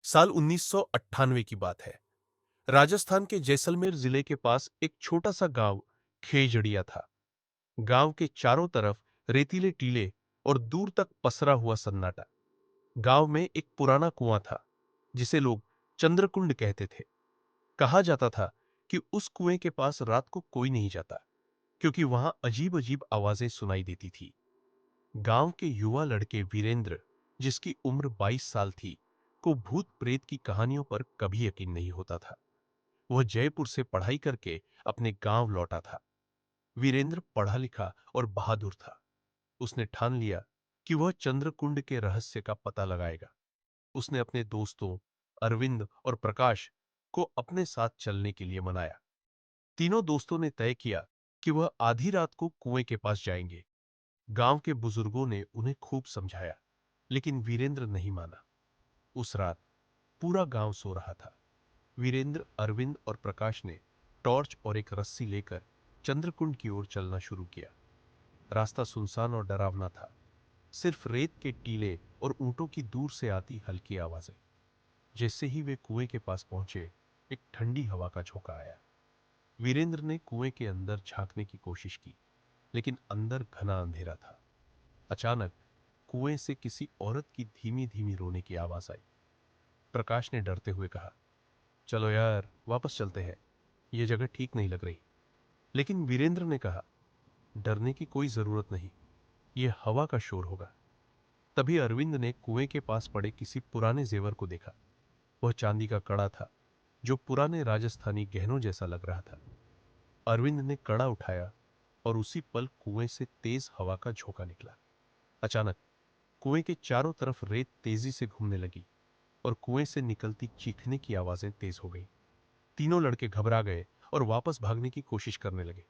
साल 1998 की बात है। राजस्थान के जैसलमेर जिले के पास एक छोटा सा गांव खेजड़िया था। गांव के चारों तरफ रेतीले टीले और दूर तक पसरा हुआ सन्नाटा। गांव में एक पुराना कुआं था जिसे लोग चंद्रकुंड कहते थे। कहा जाता था कि उस कुएं के पास रात को कोई नहीं जाता, क्योंकि वहां अजीब अजीब आवाजें सुनाई देती थी। गांव के युवा लड़के वीरेंद्र, जिसकी उम्र 22 साल थी, को भूत प्रेत की कहानियों पर कभी यकीन नहीं होता था। वह जयपुर से पढ़ाई करके अपने गांव लौटा था। वीरेंद्र पढ़ा लिखा और बहादुर था। उसने ठान लिया कि वह चंद्रकुंड के रहस्य का पता लगाएगा। उसने अपने दोस्तों अरविंद और प्रकाश को अपने साथ चलने के लिए मनाया। तीनों दोस्तों ने तय किया कि वह आधी रात को कुएं के पास जाएंगे। गांव के बुजुर्गों ने उन्हें खूब समझाया, लेकिन वीरेंद्र नहीं माना। उस रात पूरा गांव सो रहा था। वीरेंद्र, अरविंद और प्रकाश ने टॉर्च और एक रस्सी लेकर चंद्रकुंड की ओर चलना शुरू किया। रास्ता सुनसान और डरावना था। सिर्फ रेत के टीले और ऊंटों की दूर से आती हल्की आवाजें। जैसे ही वे कुएं के पास पहुंचे, एक ठंडी हवा का झोंका आया। वीरेंद्र ने कुएं के अंदर झांकने की कोशिश की, लेकिन अंदर घना अंधेरा था। अचानक कुएं से किसी औरत की धीमी धीमी रोने की आवाज आई। प्रकाश ने डरते हुए कहा, चलो यार, वापस चलते हैं, यह जगह ठीक नहीं लग रही। लेकिन वीरेंद्र ने कहा, डरने की कोई जरूरत नहीं, यह हवा का शोर होगा। तभी अरविंद ने कुएं के पास पड़े किसी पुराने जेवर को देखा। वह चांदी का कड़ा था, जो पुराने राजस्थानी गहनों जैसा लग रहा था। अरविंद ने कड़ा उठाया और उसी पल कुएं से तेज हवा का झोंका निकला। अचानक कुएं के चारों तरफ रेत तेजी से घूमने लगी और कुएं से निकलती चीखने की आवाजें तेज हो गईं। तीनों लड़के घबरा गए और वापस भागने की कोशिश करने लगे,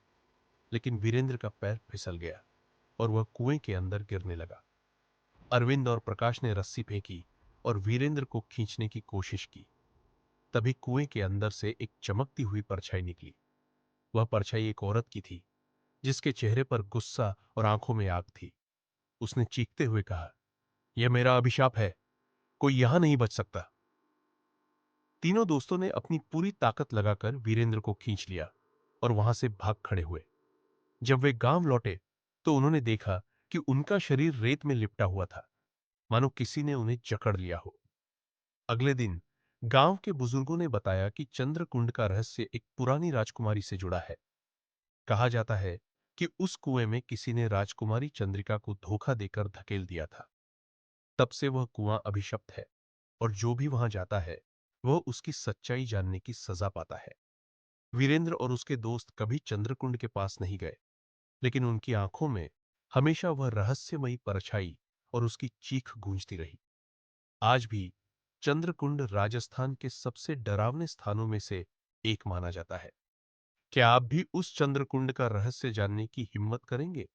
लेकिन वीरेंद्र का पैर फिसल गया और वह कुएं के अंदर गिरने लगा। अरविंद और प्रकाश ने रस्सी फेंकी और वीरेंद्र को खींचने की कोशिश की। तभी कुएं के अंदर से एक चमकती हुई परछाई निकली। वह परछाई एक औरत की थी, जिसके चेहरे पर गुस्सा और आंखों में आग थी। उसने चीखते हुए कहा, यह मेरा अभिशाप है, कोई यहां नहीं बच सकता। तीनों दोस्तों ने अपनी पूरी ताकत लगाकर वीरेंद्र को खींच लिया और वहां से भाग खड़े हुए। जब वे गांव लौटे तो उन्होंने देखा कि उनका शरीर रेत में लिपटा हुआ था, मानो किसी ने उन्हें जकड़ लिया हो। अगले दिन गांव के बुजुर्गों ने बताया कि चंद्रकुंड का रहस्य एक पुरानी राजकुमारी से जुड़ा है। कहा जाता है कि उस कुएं में किसी ने राजकुमारी चंद्रिका को धोखा देकर धकेल दिया था। तब से वह कुआं अभिशप्त है और जो भी वहां जाता है, वह उसकी सच्चाई जानने की सजा पाता है। वीरेंद्र और उसके दोस्त कभी चंद्रकुंड के पास नहीं गए, लेकिन उनकी आंखों में हमेशा वह रहस्यमयी परछाई और उसकी चीख गूंजती रही। आज भी चंद्रकुंड राजस्थान के सबसे डरावने स्थानों में से एक माना जाता है। क्या आप भी उस चंद्रकुंड का रहस्य जानने की हिम्मत करेंगे?